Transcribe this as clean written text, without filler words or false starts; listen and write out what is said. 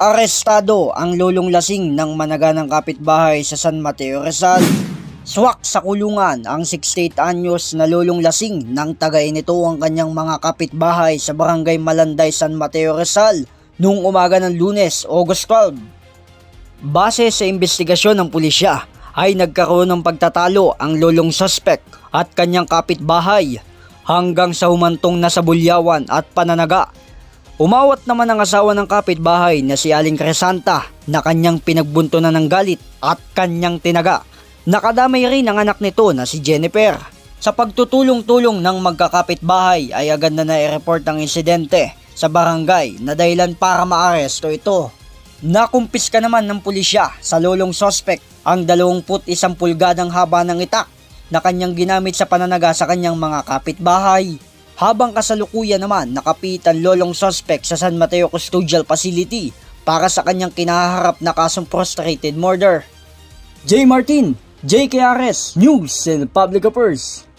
Arestado ang lolong lasing ng managanang kapitbahay sa San Mateo, Rizal. Swak sa kulungan ang 68 anyos na lolong lasing nang tagay nito ang kanyang mga kapitbahay sa Barangay Malanday, San Mateo, Rizal noong umaga ng Lunes, August 12. Base sa investigasyon ng pulisya ay nagkaroon ng pagtatalo ang lolong suspect at kanyang kapitbahay hanggang sa humantong na sa bulyawan at pananaga. Umawat naman ang asawa ng kapitbahay na si Aling Cresanta na kanyang pinagbuntunan ng galit at kanyang tinaga. Nakadamay rin ang anak nito na si Jennifer. Sa pagtutulong-tulong ng magkakapitbahay ay agad na nai-report ang insidente sa barangay na dahilan para maaresto ito. Nakumpiska naman ng pulisya sa lolong suspect ang 21 pulgadang haba ng itak na kanyang ginamit sa pananaga sa kanyang mga kapitbahay. Habang kasalukuyan naman nakapitan lolong suspect sa San Mateo Custodial Facility para sa kanyang kinaharap na kasong frustrated murder. J. Martin, JKRS News and Public Affairs.